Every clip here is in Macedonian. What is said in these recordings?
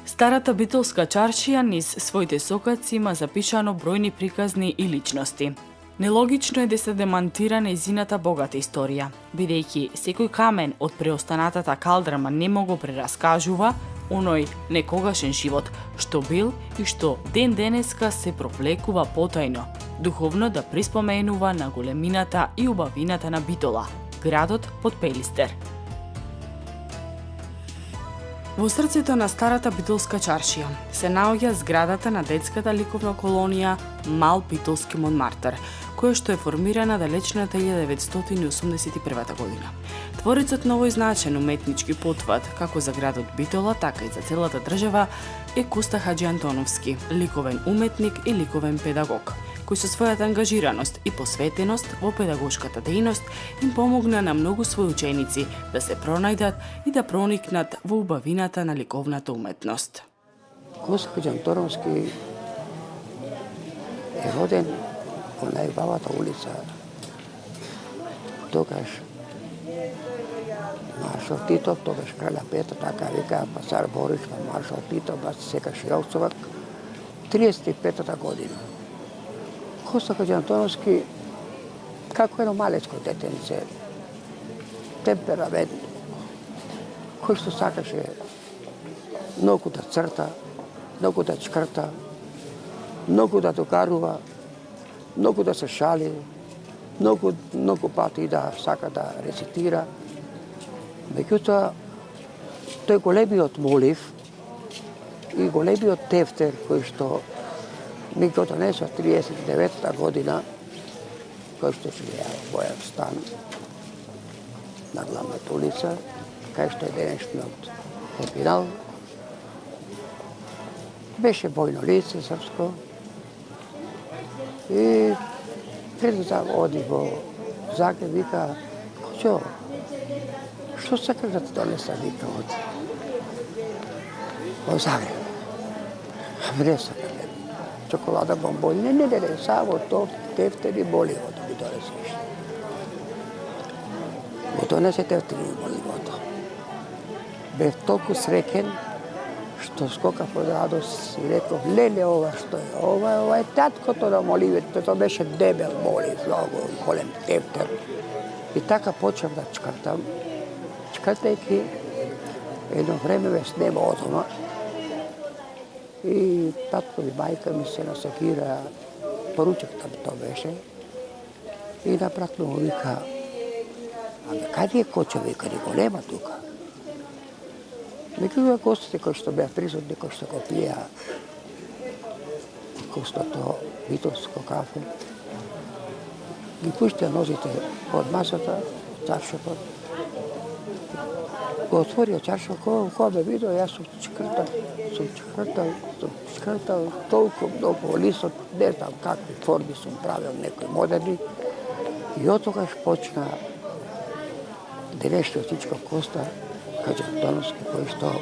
Старата битолска чаршија низ своите сокаци има запишано бројни приказни и личности. Нелогично е да се демантира нејзината богата историја, бидејќи секој камен од преостанатата калдрама немо го прераскажува оној некогашен живот, што бил и што ден денеска се провлекува потајно, духовно да приспоменува на големината и убавината на Битола, градот под Пелистер. Во срцето на старата битолска чаршија се наоѓа зградата на детската ликовна колонија Мал Битолски Монмартер, која што е формирана далечната 1981 година. Творецот на овој значаен уметнички потват, како за градот Битола, така и за целата држава, е Коста Хаџи Антоновски, ликовен уметник и ликовен педагог, кој со својата ангажираност и посветеност во педагошката дејност им помогна на многу своји ученици да се пронајдат и да проникнат во убавината на ликовната уметност. Коста Хаџи Антоновски е роден во најубавата улица. Тогаш Маршал Тито, тогаш краља Петро, така вика, па цар Борис, па Маршал Тито, па секаш Јовцовак, 35-та година. Коста Хаџи Антоновски, како едно малечко детенце, темперамент, кој што сакаше многу да црта, многу да чкрта, многу да докарува, многу да се шали, многу пати да сака да рецитира. Меѓутоа, тој големиот молив и големиот тефтер кој што ми го донесо 39-та година, кој што живеа во мојот стан на главната улица, кај што е денешниот терминал, беше војно лице српско и пред да оди во Загреб, вика, Коќо, што сакаш да ти донеса, вика, од Загреб? Не сакам, чоколада, бомбони, не, само то тефтери моливо да ми донесеш. Го донесе тефтери моливото. Бев толку среќен, што скокав од радост и реков, леле, ова што е? Ова е таткото на моливето, тоа беше дебел молив, многу голем тефтер. И така почнав да чкртам. Чкртајќи, едно време ме снема од дома и татко и мајка ми се насекира, поручак там тоа беше, и на брат му вика, абе, каде е Кочо, вика, ни го нема тука. Меѓутоа гостите кои што беа присутни, кои што го пија вкусното битолско кафе, ги пуштија нозите од масата, од чаршафот, го отворио чаршафот, кога ме видео, јас сум чкртал, толку многу лисот, не знам какви форми сум правил, некои модерни, и од тогаш почна денешниот Ичко Коста Хаџи Антоновски, кој што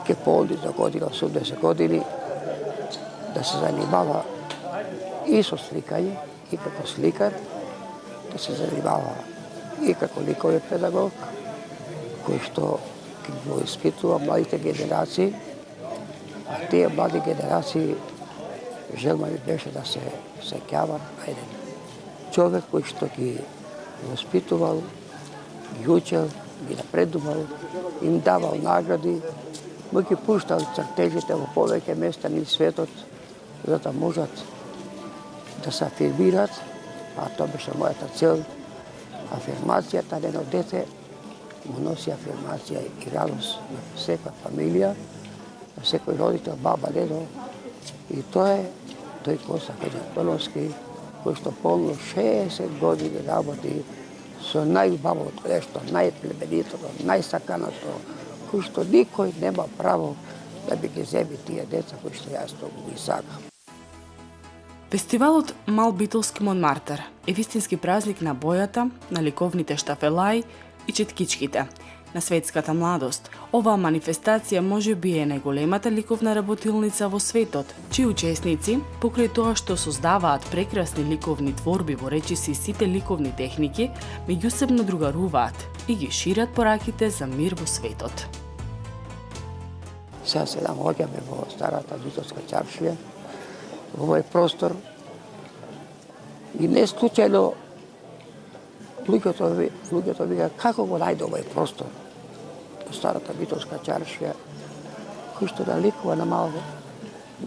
ќе полни до година, 80 години, да се занимава и со сликање, и како сликар, да се занимава и како ликовен педагог, кој што ќе го испитува младите генерации, а тие млади генерации желба ми беше да се сеќават на еден човек кој што ги воспитувал, ги учел, ги напредувал, им давал награди, му ги пуштал цртежите во повеќе места низ светот, за да можат да се афирмират, а тоа беше мојата цел. Афирмацијата на едно дете му носи афирмација и радост на секоја фамилија, на секој родител, баба, дедо. И тоа е тој Коста Хаџи Антоновски, кој што полно 60 години работи со најубавото нешто, најплеменитото, најсаканото, кој што никој нема право да би ги земи тие деца кои што јас толку ги сакам. Фестивалот Мал Битолски Монмартер е вистински празник на бојата, на ликовните штафелаи и четкичките, на светската младост. Оваа манифестација може би е најголемата ликовна работилница во светот, чии учесници, покрај тоа што создаваат прекрасни ликовни творби во речиси сите ликовни техники, меѓусебно другаруваат и ги шират пораките за мир во светот. Сега се наоѓаме во старата Битолска чаршија, во овој простор. И не случајно луѓето вика како го најде овој простор во старата Битолска чаршија, кој што наликува на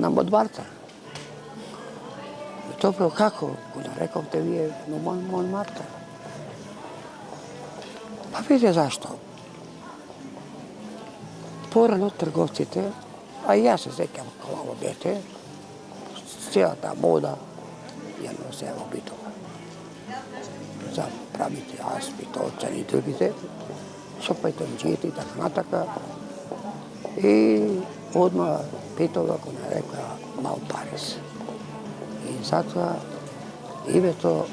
Монмартар. И добро како го нарековте вие на Монмартар? Па видите зашто. Порано трговците, а и јас се сеќам кога дете, целата мода ја носеа во Битола. За правите Аспи, Толчани и другите, со пајтонџиите и така натака. И одма Битола го нарекоа Мал Парис. И затоа името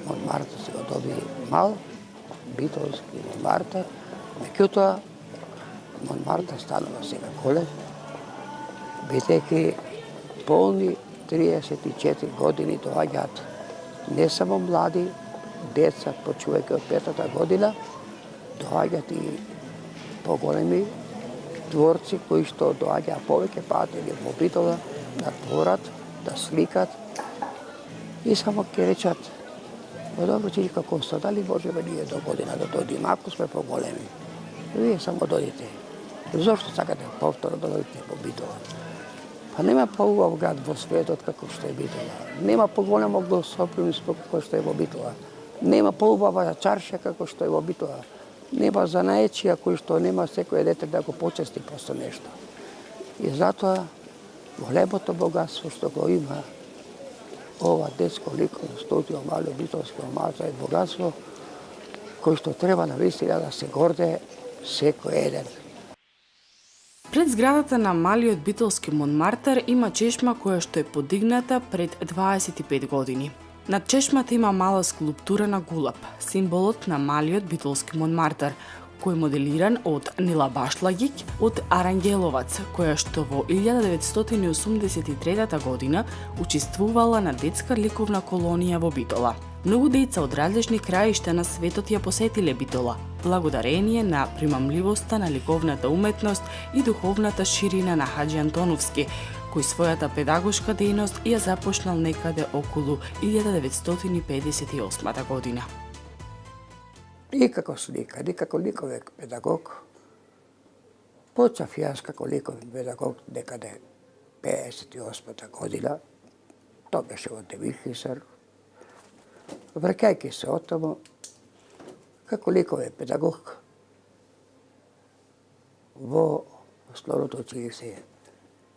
Монмартар се го доби Мал, Битолски Монмартар, меѓутоа Монмартар станува сега голем, бидејќи полни 34 години доаѓаат не само млади, деца, почувајќи од 5-та година, доаѓаат и поголеми творци кои што доаѓаат повеќе пати во Битола да творат, да сликат и само ќе речат: "Па добро, Чичка Коста, дали можеме ние до година да дојдеме, ако сме поголеми? Вие само дојдете. Зошто сакате повторно да дојдете во Битола? Па нема поубав град во светот како што е Битола. Нема поголемо гостопримство како што е во Битола. Нема поубава чаршија како што е во Битола. Нема занаечија кој што нема секој дете да го почести просто нешто." И затоа големото богатство што го има ова детско ликовно студио Мали Битолски Монмартар е богатство кој што треба навистина да се горде секој еден. Пред зградата на Малиот Битолски Монмартар има чешма која што е подигната пред 25 години. Над чешмата има мала скулптура на гулаб, символот на Малиот Битолски Монмартар, кој е моделиран од Нила Башлагиќ од Арангеловац, која што во 1983 година учествувала на детска ликовна колонија во Битола. Многу деца од различни краишта на светот ја посетиле Битола, благодарение на примамливоста на ликовната уметност и духовната ширина на Хаџи Антоновски, кој својата педагошка дејност ја започнал некаде околу 1958 година. И како сликар, и како ликовен педагог, почнав јас како ликовен педагог некаде 58 година. Тоа беше во Девилхисар. Враќајќи се оттаму, како ликовен педагог во основното училище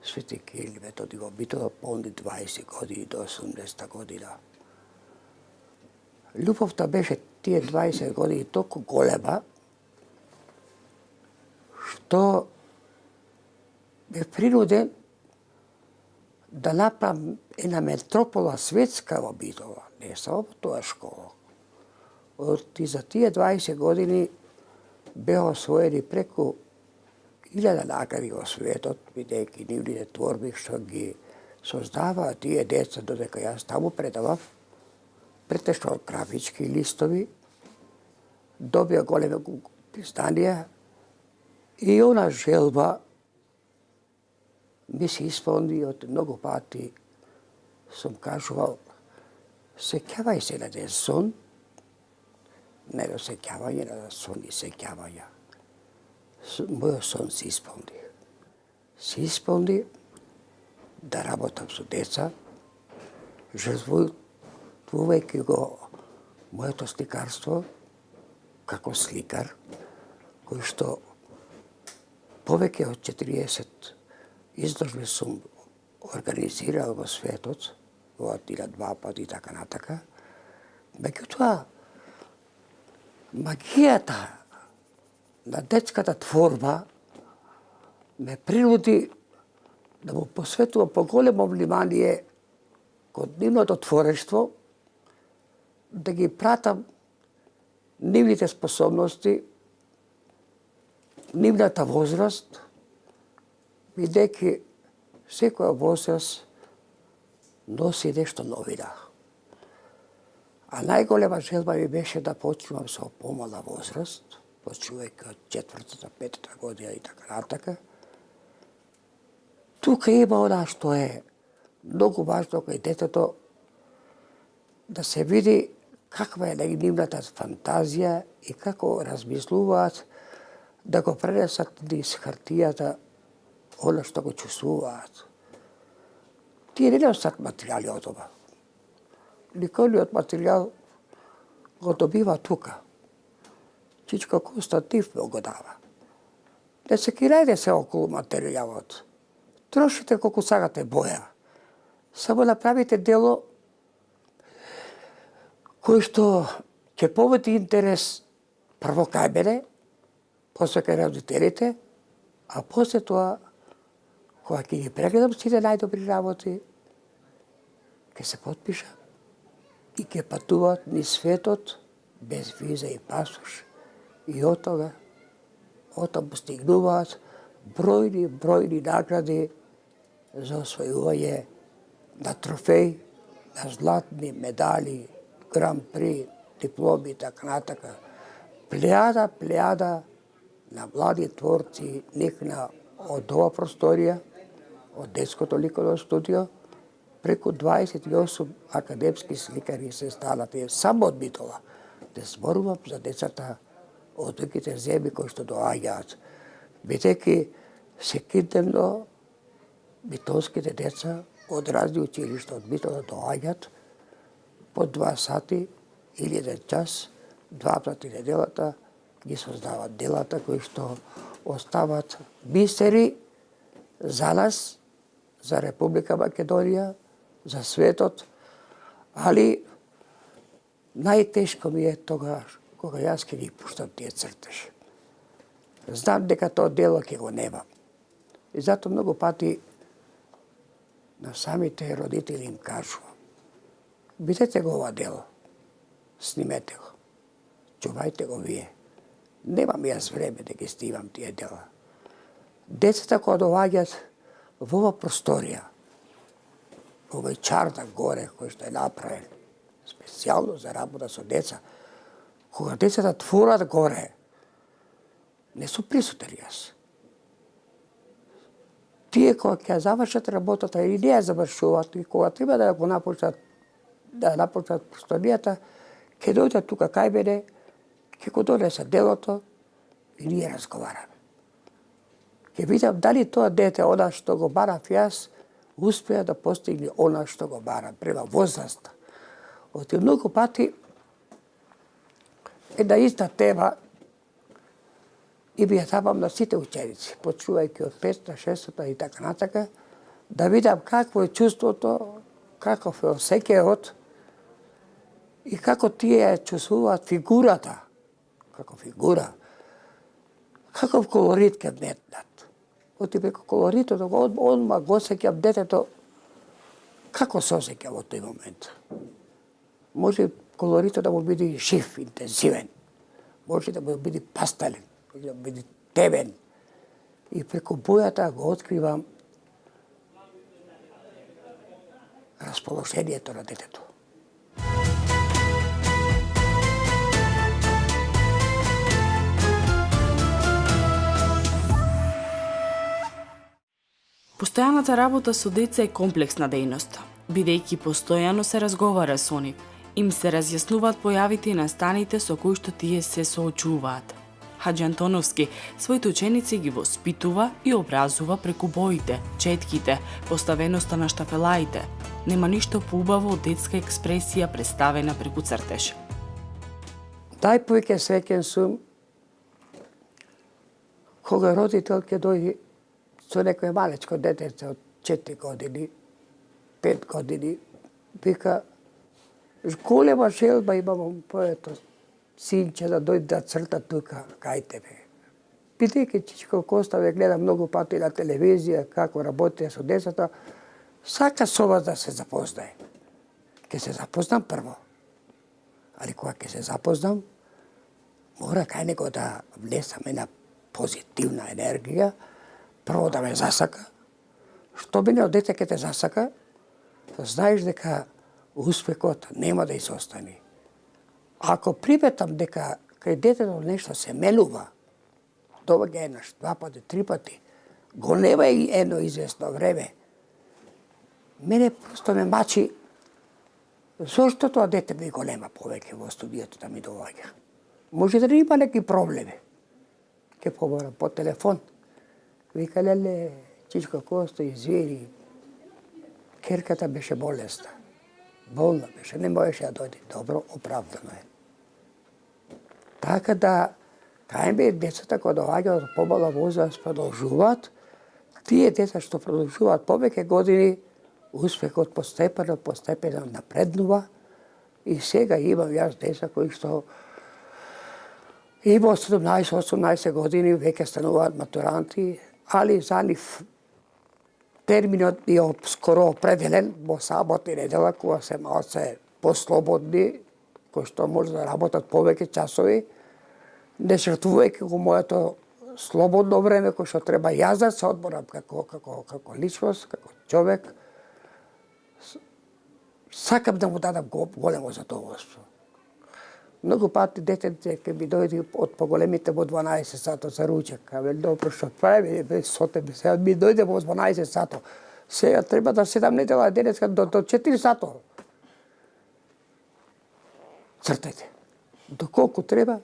Свети Кирил и Методи во Битола полни 20 години до 80 година. Љубовта беше тие 20 години толку голема, што бе принуден да направам една метропола светска во Битола, не само во тоа школа. И за тие 20 години беа освоени преку 1000 награди во светот, бидејќи нивните творби што ги создаваа тие деца, додека јас таму предавав, претешно графички листови, добија големи признанија и она желба ми се исполни од многу пати. Сум кажувал: сеќавај се на ден сон, не до сеќавање, на сон и сеќавања. Мојот сон се исполни. Се исполни да работам со деца, жртвувајќи го моето сликарство како сликар, кој што повеќе од 40 изложби сум организирал во светот, во Атина 2 пати и така натака. Меѓутоа, магијата на детската творба ме принуди да му посветувам поголемо внимание кон нивното творештво, да ги пратам нивните способности, нивната возраст, бидејќи секоја возраст носи нешто новина. А најголема желба ми беше да почнувам со помала возраст, почнувајќи од 4-та, 5-та година и така натака, Тука има она што е многу важно кај детето, да се види каква е нивната фантазија и како размислуваат, да го пренесат низ хартијата она што го чувствуваат. Тие не носат материјали од дома. Ликовниот материјал го добива тука. Чичко Константин го дава. Не се кирајте се околу материјалот. Трошите колку сакате боја. Само направите дело кој што ќе поведи интерес прво кај мене, после кај родителите, а после тоа, кога ќе ги прегледам сите најдобри работи, ќе се потпишам и ќе патуваат низ светот без виза и пасош. И од тога постигнуваат бројни награди за освојување на трофеи, на златни медали, гран-при, дипломи и така натака. Плејада на млади творци никна од ова просторија, од детското ликовно студио, преку 28 академски сликари се станати само од Битола. Не зборувам за децата од другите земји кои што доаѓаат, бидејќи секојдневно битолските деца од разни училишта од Битола доаѓаат по 2 сати или 1 час, 2 пати неделата, ги создават делата кои што остават бисери за нас, за Република Македонија, за светот, али најтешко ми е тогаш кога јас ќе ги пуштам тие цртежи. Знам дека тоа дело ќе го немам. И затоа многу пати на самите родители им кажувам: видете го ова дело, снимете го, чувајте го вие. Немам јас време да ги снимам тие дела. Децата кога доаѓаат во ова просторија, овој чардак горе кој што е направен специјално за работа со деца, кога децата творат горе, не сум присутен јас. Тие кога ќе завршат работата или не ја завршуваат, и кога треба да го напочнат, да напочнат просторијата, ќе дојдат тука кај мене, ќе го донесат делото и ние разговараме. Ќе видам дали тоа дете, она што го барав јас, успеа да постигне она што го барам према возраста. Оти многу пати една иста тема и би ја табам на сите ученици, почувајќи од 500, 600 и така натака, да видам какво е чувството, каков е осеќајот и како тие чувствуваат фигурата, како фигура, каков колорит ќе метнат. Оти преку колоритот, онма го осеќам детето, како се осеќа во тој момент. Може колоритот да му биде жив, интензивен, може да му биде пастелен, може да биде темен. И преку бојата го откривам расположението на детето. Постојаната работа со деца е комплексна дејност, бидејќи постојано се разговара со нив, им се разјаснуваат појавите и настаните со кои што тие се соочуваат. Хаџи Антоновски своите ученици ги воспитува и образува преку боите, четките, поставеноста на штафелаите. Нема ништо поубаво од детска експресија представена преку цртеж. Најповеќе среќен сум кога родител ќе дојде со некој малечко детеце од 4 години, 5 години, вика: голема желба имам поето синче да дојде да црта тука кај тебе. Бидејќи Чичко Коста ве гледа многу пати на телевизија како работи со децата, сака со вас да се запознае. Ке се запознам прво. Али кога ќе се запознам, мора кај него да внесам една позитивна енергија, прво да ме засака. Што бине од дете ке те засака, знаеш дека успехот нема да изостани. Ако приметам дека кај детето нешто се менува, доаѓа еднаш, 2 пати, 3 пати, Голема и едно известно време. Мене просто ме мачи зошто тоа дете ми го нема повеќе во студиото да ми доаѓа. Може да има неки проблеми. Ке поборам по телефон. Вика, леле, Чичко Косто, извини, керката беше болесна. Болна беше, не можеше да дојде. Добро, оправдано е. Така да, кај децата кои доаѓаат од помала возраст продолжуваат, тие деца што продолжуваат повеќе години, успехот постепено напреднува и сега имам јас деца кои што има 17-18 години, веќе стануваат матуранти, али за нив терминот е скоро определен во сабот и недела, кога се малце послободни, кои што може да работат повеќе часови, не жртвувајќи го моето слободно време, кој што треба јас да се одморам како личност, како човек. Сакам да му дадам големо задоволство. Многу пати детете ќе ми дојде од поголемите во 12 сато за ручек. Абе, добро, што прави, со тебе, сега ми дојде во 12 сато. Сега треба да седам недела денеска до 4 сато. Цртајте. Доколку треба,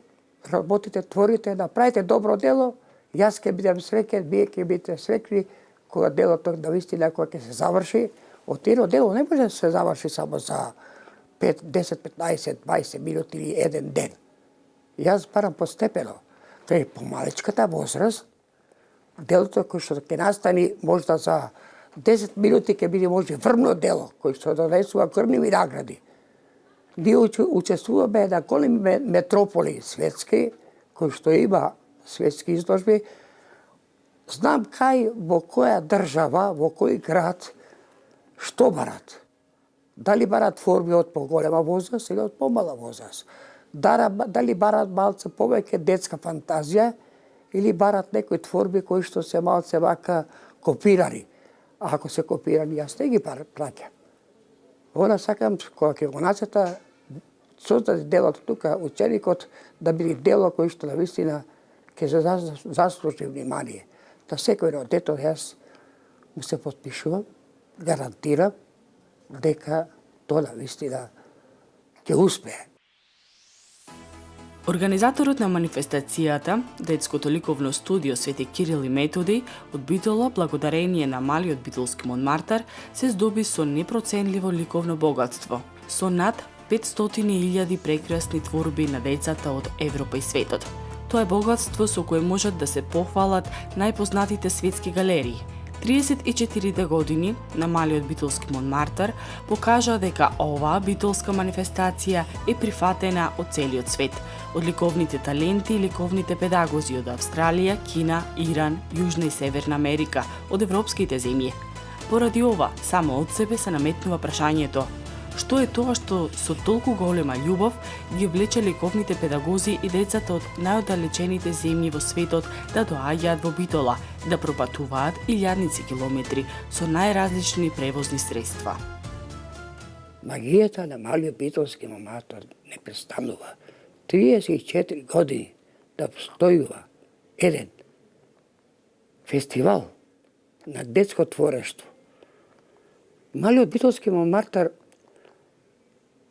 работите, творите, направите добро дело, јас ќе бидам среќен, вие ќе бидете среќни кога делото навистина кога ќе се заврши. Од едно дело не може да се заврши само за 5, 10, 15, 20 минути или еден ден. Јас барам постепено. Кај помалечката возраст, делото кој што ќе настани можда за 10 минути ќе биде може врвно дело, кој што донесува крневи награди. Ние учествуваме на големи метрополи светски, кои што има светски изложби. Знам кај, во која држава, во кој град, што барат. Дали барат форми од поголема возраст или од помала возраст. Дали барат малце повеќе детска фантазија или барат некои творби кои што се малце вака копирани. А ако се копирани, јас не ги праќам. Она сакам, кога ќе го нацрта, создаде делото тука, ученикот да биде дело кој што навистина ќе се заслужи внимание. Да секој од дето јас му се подпишувам, гарантирам дека тоа навистина ќе успее. Организаторот на манифестацијата, детското ликовно студио Свети Кирил и Методи, од Битола, благодарение на малиот битолски Монмартар, се здоби со непроценливо ликовно богатство, со над 500.000 прекрасни творби на децата од Европа и светот. Тоа е богатство со кое можат да се похвалат најпознатите светски галерии. 34 години на малиот битолски Монмартар покажа дека оваа битолска манифестација е прифатена од целиот свет, од ликовните таленти и ликовните педагози од Австралија, Кина, Иран, Јужна и Северна Америка, од европските земји. Поради ова, само од себе се наметнува прашањето: што е тоа што со толку голема љубов ги влече ликовните педагози и децата од најоддалечените земји во светот да доаѓаат во Битола, да пропатуваат илјадници километри со најразлични превозни средства? Магијата на малиот битолски Монмартар не престанува. 34 години да постојува еден фестивал на детско творештво. Малиот битолски Монмартар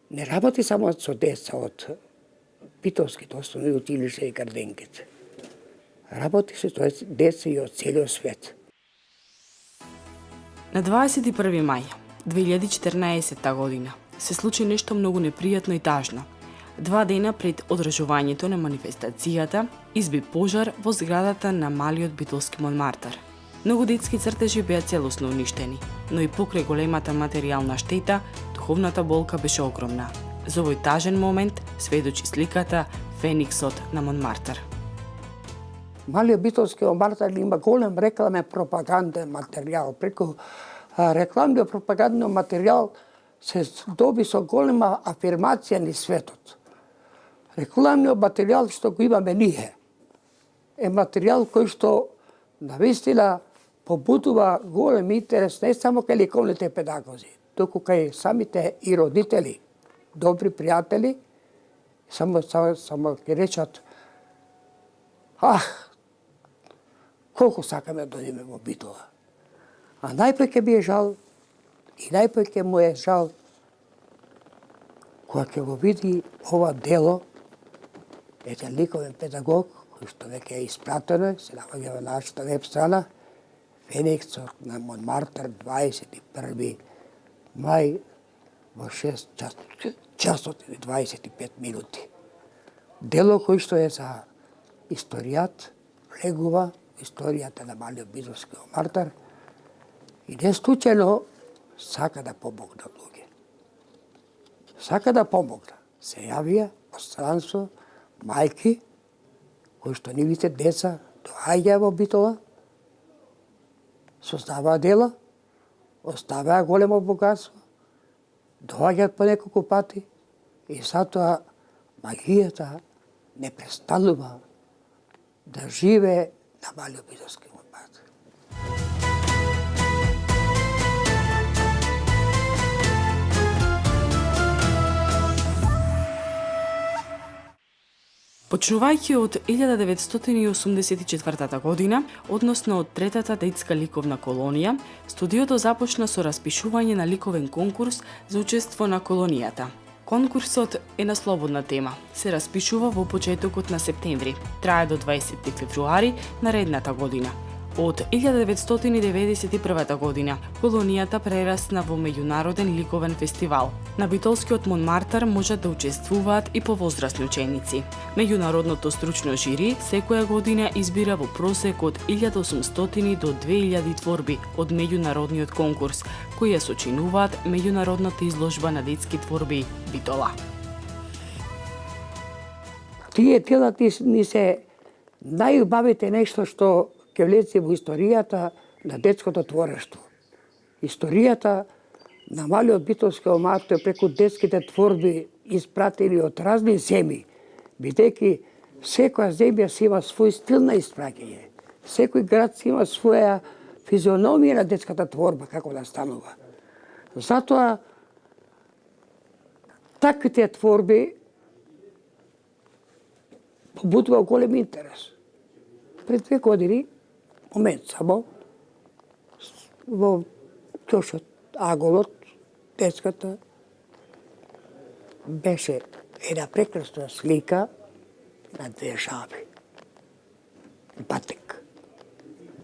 не работи само со деца од битолските основни училишта и граденките. Работи со деца и од целиот свет. На 21 мај 2014 година се случи нешто многу непријатно и тажно. 2 дена пред одржувањето на манифестацијата изби пожар во зградата на малиот битолски Монмартар. Многу детски цртежи беа целосно уништени, но и покрај големата материјална штета, духовната болка беше огромна. За овој тажен момент сведочи сликата Фениксот на Монмартар. Малиот битолски Монмартар има голем рекламен пропаганден материјал. Преку рекламниот пропаганден материјал се доби со голема афирмација низ светот. Рекламниот материјал што го имаме ние е материјал кој што навистина побудува голем интерес не само кај ликовните педагози, туку кај самите и родители, добри пријатели, само ќе речат: колку сакаме да дојдеме во Битола. А најпоќе ми е жал и најпоќе му е жал кога ќе го види ова дело, еден ликовен педагог, кој што веќе е испратено, се наоѓа во нашата веб страна, Фениксот на Монмартер, 21. мај во 6 часот и 25 минути. Дело кој што е за историјат, влегува историјата на малиот битолски Монмартер и не случајно сака да помогне луѓе. Сака да помогне. Се јавија во странство мајки кои што нивите деца доаѓаа во Битола, создаваа дела, оставаа големо богатство, доаѓаат по неколку пати и затоа магијата не престанува да живее на малиот битолски Монмартер. Почнувајќи од 1984 година, односно од третата детска ликовна колонија, студиото започна со распишување на ликовен конкурс за учество на колонијата. Конкурсот е на слободна тема. Се распишува во почетокот на септември. Трае до 20 февруари наредната година. Од 1991 година колонијата прерасна во меѓународен ликовен фестивал. На Битолскиот Монмартер можат да учествуваат и повозрасни ученици. Меѓународното стручно жири секоја година избира во просек од 1800 до 2000 творби од меѓународниот конкурс, кои ја сочинуваат меѓународната изложба на детски творби Битола. Тие дела ни се најубавите нешто што ќе влезе во историјата на детското творештво. Историјата на малиот битолски Монмартер преку детските творби испратени од разни земји, бидејќи секоја земја си има свој стил на испраќање. Секој град си има своја физиономија на детската творба, како да станува. Затоа, таквите творби побудува голем интерес. Пред 2 години, момент само, во чошот Аголот, детската, беше една прекрасна слика на 2 жаби. Батек.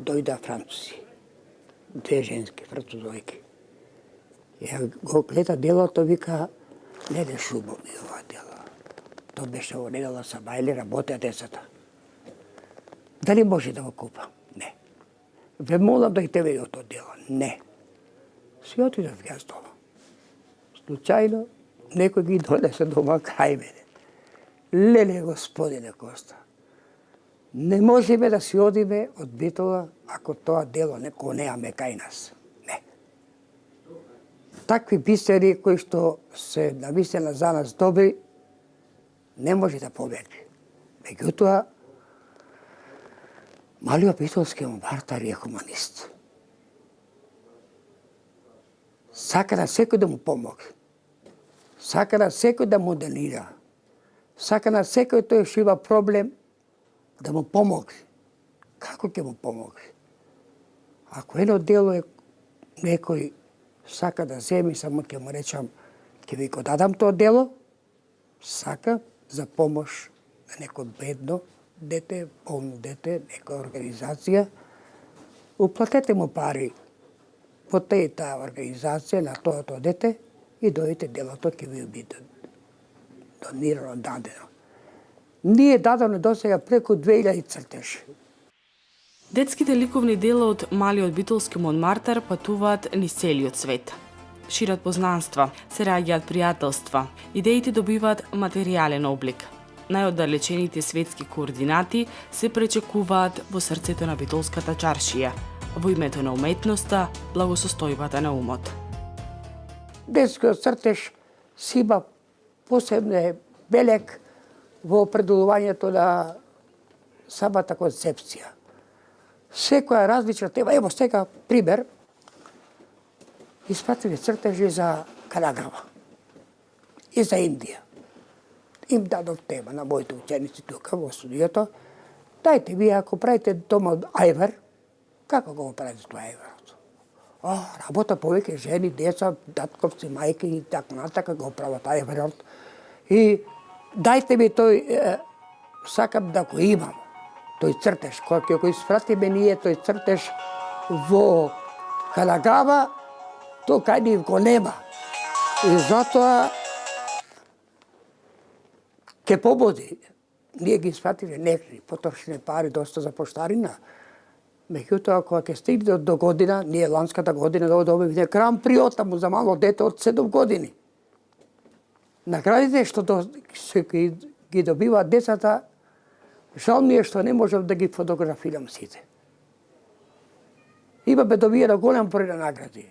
Дојда французи. 2 женски французојки. Ја го гледа делото, вика, не шубо ми ова дело. То беше во недела са бајле, работеа децата. Дали може да го купам? Не. Ве молам да ги тебе од тоа дело. Не. Си отидов јас дома. Случајно, некој ги донесе дома кај мене. Леле, господине Коста, не можеме да си одиме од Битола ако тоа дело го неаме кај нас. Не. Такви бисери кои што се навистина за нас добри, не може да победи. Меѓутоа, малиот битолски Монмартер е хуманист. Сака на секој да му помогне. Сака на секој да моделира. Сака на секој тој што има проблем да му помогне. Како ќе му помогне? Ако едно дело е некој сака да земи, само ќе му речам, ќе ви го дадам тоа дело, сака за помош на некој бедно дете, болно дете, некоја организација, уплатете му пари во таа организација на тоа дете и дојдете делото ќе ви биде донирано, дадено. Ние дадено досега преку 2000 цртежи. Детските ликовни дела од малиот битолски Монмартер патуваат низ целиот свет. Шират познанства, се раѓаат пријателства, идеите добиваат материјален облик. Најоддалечените светски координати се пречекуваат во срцето на битолската чаршија, во името на уметноста, благосостојбата на умот. Детскиот цртеж си има посебен белег во определувањето на самата концепција. Секоја различна тема, ево сега пример, испратили цртежи за Канагава и за Индија. Им дадов тема на моите ученици тука во студиото. Дајте вие, ако правите дома од ајвар, Како го прави тоа еврото? Работа повеќе жени, деца, татковци, мајки и така натака го прават еврот. И дајте ми тој, сакам да го имам, тој цртеж. Кога го испратиме ние тој цртеж во Калагава, то кај ни го нема. И затоа ке пободи. Ние ги испратиле некри, потрошне пари доста за поштарина. Меѓутоа, кога ќе стигне до година, ние ланската година да добивме Гран При отаму за мало дете од 7 години. Наградите што ги добиваат децата, жал ми е што не можам да ги фотографирам сите. Имаме добиено голем број на награди.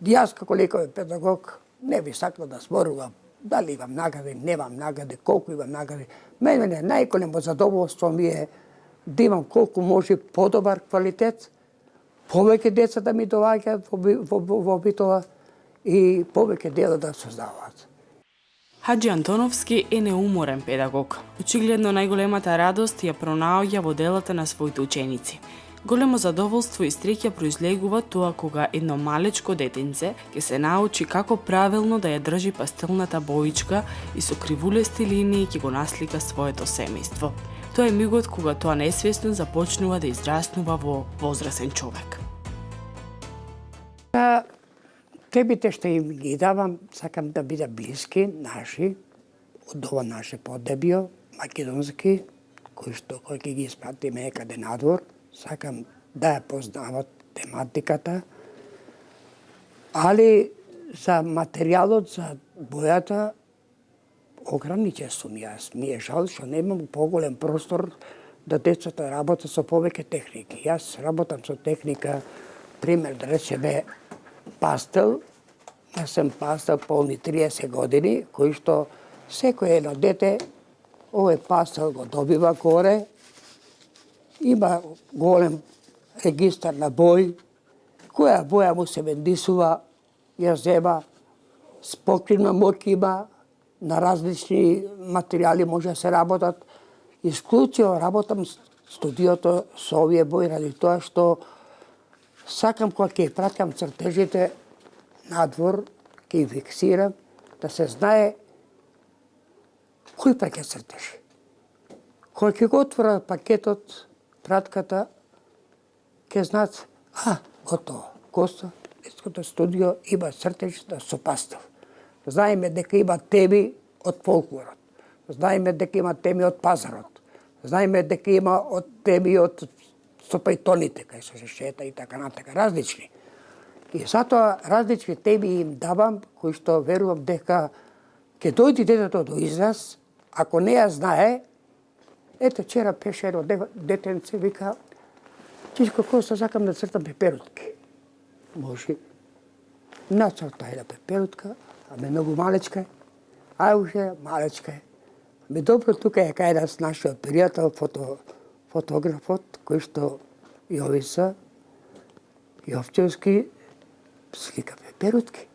Јас како лековен педагог не би сакал да зборувам дали имам награди, немам награди, колку имам награди. Мене најголемо задоволство ми е да имам колку може подобар квалитет, повеќе деца да ми доаѓаат во битова и повеќе дела да создаваат. Хаџи Антоновски е неуморен педагог. Очигледно најголемата радост ја пронаоѓа во делата на своите ученици. Големо задоволство и среќа произлегува тоа кога едно малечко детенце ќе се научи како правилно да ја држи пастелната боичка и со кривулести линии ќе го наслика своето семејство. Тоа е мигот кога тоа несвесно започнува да израснува во возрасен човек. Темите што им ги давам, сакам да бидат блиски, наши, од ова наше поднебје, македонски, кој ќе ги испратиме некаде надвор. Сакам да ја познават тематиката, али за материјалот, за бојата, ограничен сум јас. Ми е жал што немам поголем простор да децата работат со повеќе техники. Јас работам со техника, пример да речеме пастел. Јас сум пастел полни 30 години, кој што секој едно дете овој пастел го добива горе. Има голем регистар на бои, која боја му се вендисува, ја зема, спокривна моќ има, на различни материјали може да се работат. Исклучиво работам студиото со овие бои ради тоа што сакам кога ќе пратам цртежите надвор, ќе ги фиксирам, да се знае кој пакет цртежи. Кога ќе го отвора пакетот, пратката, ќе знаат, готово, Коста, детското студио има цртеж со пастел. Знаеме дека има теми од фолклорот. Знаеме дека има теми од пазарот. Знаеме дека има од теми од со пајтоните, кај се шета и така натака, различни. И затоа различни теми им давам, кои што верувам дека ќе дојде детето до израз, ако не ја знае. Ето, вчера пеше едно детенце, вика, Чичко Коста, сакам да цртам пеперутки. Може. Нацрта една пеперутка, аме многу малечка е. Уже, малечка е. Аме добро, тука е кај нас нашиот пријател, фотографот, кој што Јовица Јовчевски слика пеперутки.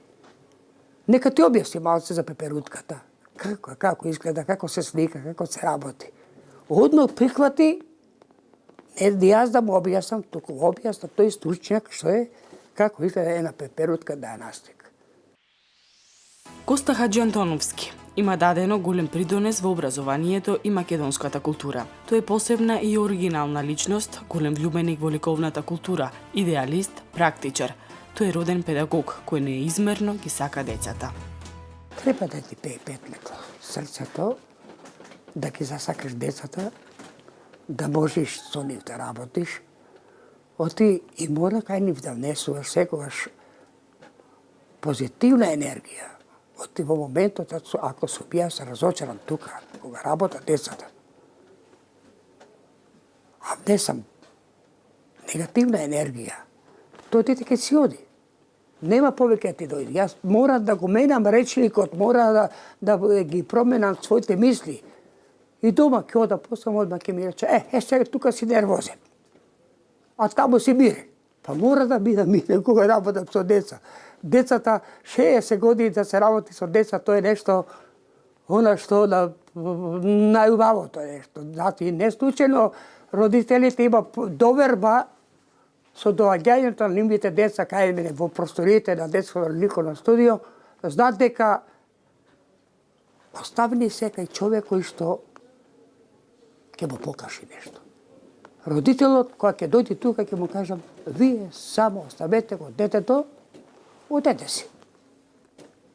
Нека ти објасни малце за пеперутката. Како изгледа, како се слика, како се работи. Одно прихвати, не јас да му објаснам, туку објасна тој стручњак што е, како изгледа една пеперутка да ја наслика. Коста Хаџи Антоновски има дадено голем придонес во образованието и македонската култура. Тој е посебна и оригинална личност, голем влюбеник во ликовната култура, идеалист, практичар. Тој е роден педагог кој неизмерно ги сака децата. Треба да ти пее петлеко срцето, да ги засакаш децата, да можеш со нив да работиш. Оти и мора кај нив да внесуваш секогаш позитивна енергија. Оти во моментот, ако сум јас разочаран тука, кога работат децата, а внесам негативна енергија, тоа дете ќе си оди. Нема повеќе ти дојде. Јас мора да го менам речникот, мора да ги променам своите мисли. И дома ќе ода, после одма ќе ми рече, сега тука си нервозен. А таму си мирен. Па мора да бидам мирен кога работам со деца. Децата, 60 години да се работи со деца, тоа е нешто, она што најубавото нешто. Значи, не случајно родителите има доверба со доаѓањето на нивните деца кај мене во просториите на детското ликовно студио, знаат дека поставени секај човек кој што ќе му покаже нешто. Родителот, кога ќе дојде тука, ќе му кажам, вие само оставете го детето, одете си.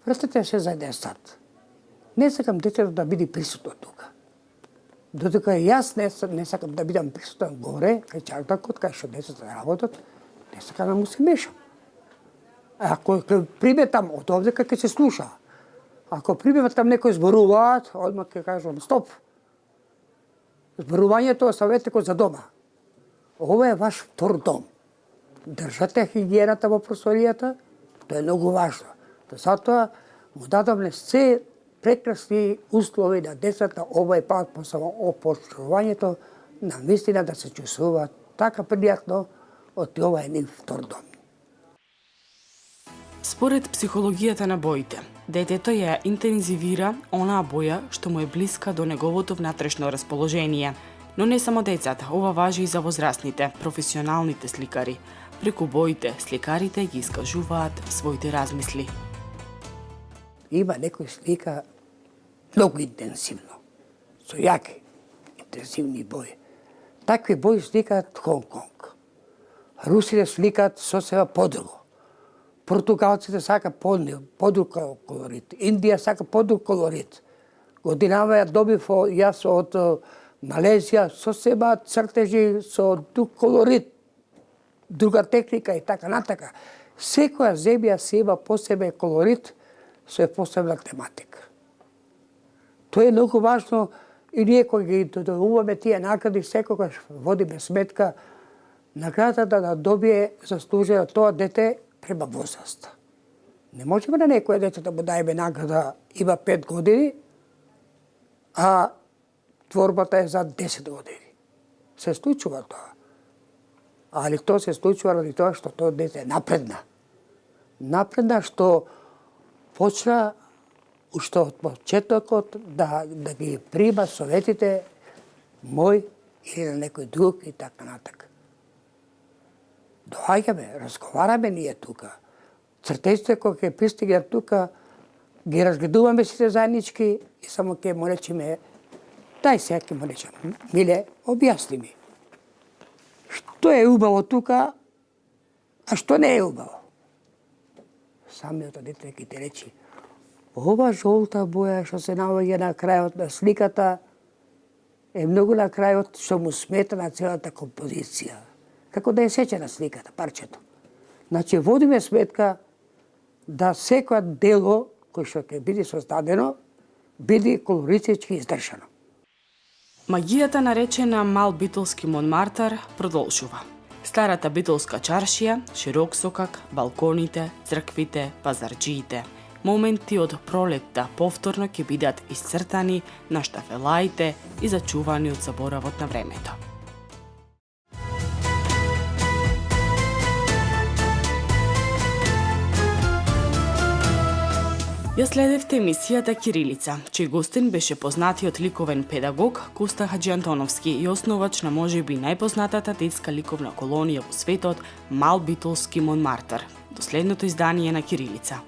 Вртете се за еден сат. Не сакам детето да биде присутно тука. Додека јас не сакам да бидам присутен горе, кај чартакот, кај што децата работат, не сакам да му се мешам. Ако приметам од овдека, ќе се слуша. Ако приметам некој зборуваат, одмah ќе кажам стоп. Зборувањето оставете го за дома. Ова е ваш втор дом. Држате хигиената во просторијата, тоа е многу важно. Затоа му дадовме се прекрасни услови на децата овој пат по самоопоштувањето, на вистина да се чувствуваат така пријатно, од ова е нив втор дом. Според психологијата на боите, детето ја интензивира онаа боја што му е блиска до неговото внатрешно расположение. Но не само децата, ова важи и за возрастните, професионалните сликари. Преку боите, сликарите ги искажуваат своите размисли. Има некој слика многу интензивно, со јаки, интензивни бои. Такви бои сликаат Хонг-Конг. Русите сликаат сосема подруго. Португалците сака подруг колорит. Индија сака подруг колорит. Годинава ја добив јас од Малезија сосема цртежи со друг колорит, друга техника и така натака. Секоја земја си има посебен колорит со посебна тематика. Тоа е многу важно и ние кога ги додавуваме тие награди, секогаш водиме сметка наградата да добие заслужено тоа дете према возраст. Не можеме на некој дете да му дајме награда има 5 години, а творбата е за 10 години. Се случува тоа. Али тоа се случува ради тоа што тоа дете е напредна. Напредна што почна уште од почетокот да ги прима советите мој или на некој друг и така натака. Доаѓаме, разговараме ние тука. Цртежите кога ќе пристигнат тука, ги разгледуваме сите заеднички и само ќе му речеме, дај сега ќе му речем, миле, објасни ми. Што е убаво тука, а што не е убаво? Самиот дете ќе ти речи, ова жолта боја што се наоѓа на крајот на сликата е многу на крајот што му смета на целата композиција. Како да е сечена сликата, парчето. Значи, водиме сметка да секоја дело кој што ќе биде создадено, биде колоритички издржано. Магијата наречена Мал битолски Монмартар продолжува. Старата битолска чаршија, широк сокак, балконите, црквите, пазарџиите. Моменти од пролетта повторно ќе бидат исцртани на штафелаите и зачувани од заборавот на времето. Ја следевте емисијата Кирилица, чиј гостин беше познатиот ликовен педагог Коста Хаџиантоновски и основач на можеби најпознатата детска ликовна колонија во светот Мал битолски Монмартар. До следното издание на Кирилица.